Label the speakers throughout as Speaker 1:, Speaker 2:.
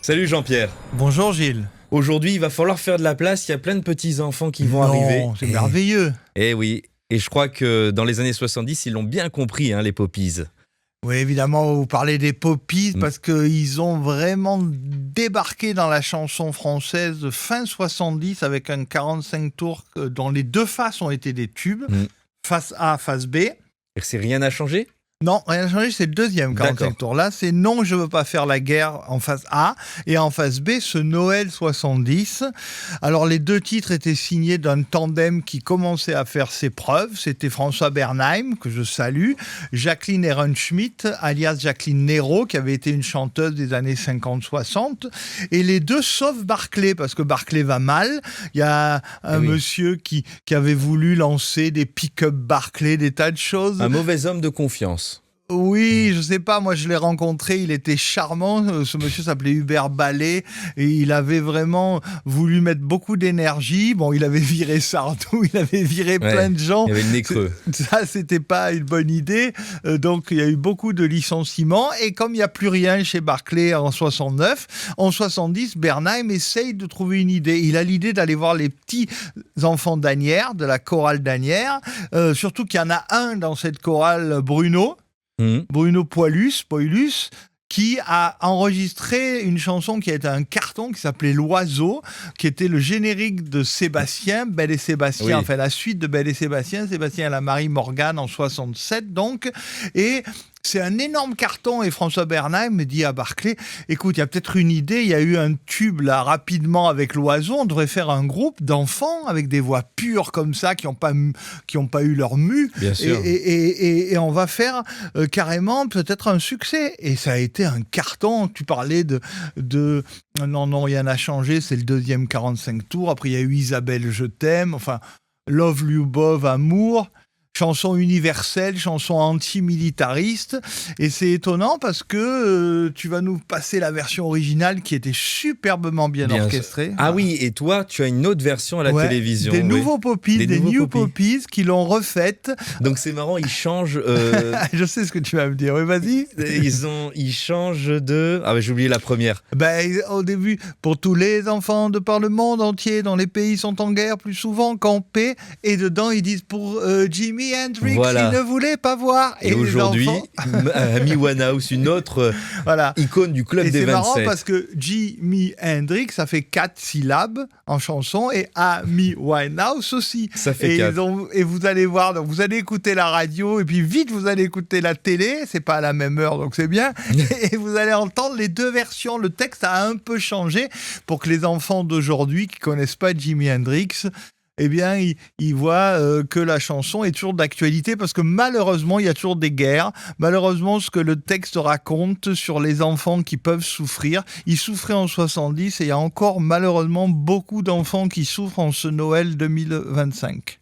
Speaker 1: Salut Jean-Pierre.
Speaker 2: Bonjour Gilles.
Speaker 1: Aujourd'hui, il va falloir faire de la place. Il y a plein de petits-enfants qui vont
Speaker 2: Non,
Speaker 1: arriver.
Speaker 2: c'est merveilleux.
Speaker 1: Eh oui. Et je crois que dans les années 70, ils l'ont bien compris, les Poppies.
Speaker 2: Oui, évidemment, vous parlez des Poppies
Speaker 1: Mm.
Speaker 2: parce qu'ils ont vraiment débarqué dans la chanson française fin 70 avec un 45 tours dont les deux faces ont été des tubes. Face A, face B.
Speaker 1: Et c'est rien n'a changé?
Speaker 2: Non, rien n'a changé, c'est le deuxième 45
Speaker 1: D'accord.
Speaker 2: tours. Là, c'est Non, je veux pas faire la guerre en face A. Et en face B, ce Noël 70. Alors, les deux titres étaient signés d'un tandem qui commençait à faire ses preuves. C'était François Bernheim, que je salue, Jacqueline Ehrenschmidt, alias Jacqueline Nero, qui avait été une chanteuse des années 50-60. Et les deux, sauf Barclay, parce que Barclay va mal. Il y a un monsieur qui avait voulu lancer des pick-up Barclay, des tas de choses.
Speaker 1: Un mauvais homme de confiance.
Speaker 2: Oui, je sais pas, moi je l'ai rencontré, il était charmant, ce monsieur s'appelait Hubert Ballet et il avait vraiment voulu mettre beaucoup d'énergie. Bon, il avait viré Sardou, il avait viré plein de gens.
Speaker 1: Il y avait le nez creux.
Speaker 2: Ça, c'était pas une bonne idée. Donc, il y a eu beaucoup de licenciements et comme il n'y a plus rien chez Barclay en 69, en 70, Bernheim essaye de trouver une idée. Il a l'idée d'aller voir les petits enfants d'Asnières, de la chorale d'Asnières, surtout qu'il y en a un dans cette chorale, Bruno Poilus, qui a enregistré une chanson qui a été un carton, qui s'appelait L'Oiseau, qui était le générique de Sébastien, Belle et Sébastien, enfin la suite de Belle et Sébastien et la Marie Morgane en 67 donc, et c'est un énorme carton et François Bernheim me dit à Barclay, écoute, il y a peut-être une idée, il y a eu un tube là rapidement avec L'Oiseau, on devrait faire un groupe d'enfants avec des voix pures comme ça, qui n'ont pas eu leur mue,
Speaker 1: Bien sûr.
Speaker 2: et on va faire carrément peut-être un succès. Et ça a été un carton, tu parlais de non, rien n'a changé, c'est le deuxième 45 tours, après il y a eu Isabelle, je t'aime, enfin Love, Lyubov, Amour, chanson universelle, chanson anti-militariste. Et c'est étonnant parce que tu vas nous passer la version originale qui était superbement bien orchestrée.
Speaker 1: Ah oui, et toi, tu as une autre version à la télévision.
Speaker 2: Des nouveaux Poppies, des New Poppies qui l'ont refaite.
Speaker 1: Donc c'est marrant, ils changent...
Speaker 2: Je sais ce que tu vas me dire, oui, vas-y.
Speaker 1: Ils changent de... Ah, j'ai oublié la première.
Speaker 2: Au début, pour tous les enfants de par le monde entier, dont les pays sont en guerre plus souvent qu'en paix. Et dedans, ils disent pour Jimi Hendrix, il ne voulait pas voir.
Speaker 1: Et aujourd'hui, Amy Winehouse, une autre icône du club des 27.
Speaker 2: C'est marrant parce que Jimi Hendrix, ça fait 4 syllabes en chanson et Amy Winehouse aussi.
Speaker 1: Ça fait 4.
Speaker 2: Et vous allez voir, donc vous allez écouter la radio et puis vite vous allez écouter la télé, c'est pas à la même heure donc c'est bien. Et vous allez entendre les deux versions. Le texte a un peu changé pour que les enfants d'aujourd'hui qui connaissent pas Jimi Hendrix, eh bien, ils voient que la chanson est toujours d'actualité parce que malheureusement, il y a toujours des guerres. Malheureusement, ce que le texte raconte sur les enfants qui peuvent souffrir, ils souffraient en 70 et il y a encore malheureusement beaucoup d'enfants qui souffrent en ce Noël 2025.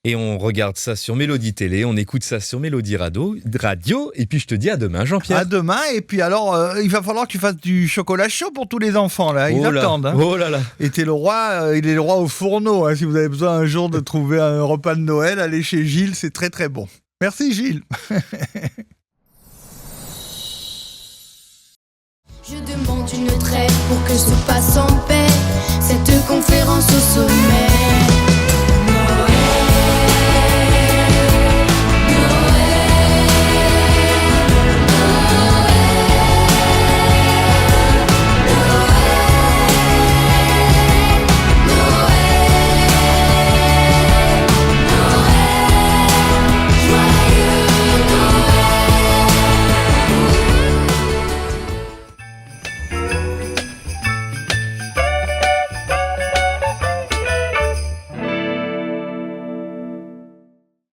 Speaker 1: Et on regarde ça sur Mélodie Télé, on écoute ça sur Mélodie Radio, et puis je te dis à demain, Jean-Pierre.
Speaker 2: À demain, et puis alors, il va falloir que tu fasses du chocolat chaud pour tous les enfants, là, ils attendent.
Speaker 1: Oh là là.
Speaker 2: Et t'es le roi, il est le roi au fourneau, si vous avez besoin un jour de trouver un repas de Noël, allez chez Gilles, c'est très très bon. Merci Gilles.
Speaker 3: Je demande une trêve pour que se passe en paix cette conférence au sommet.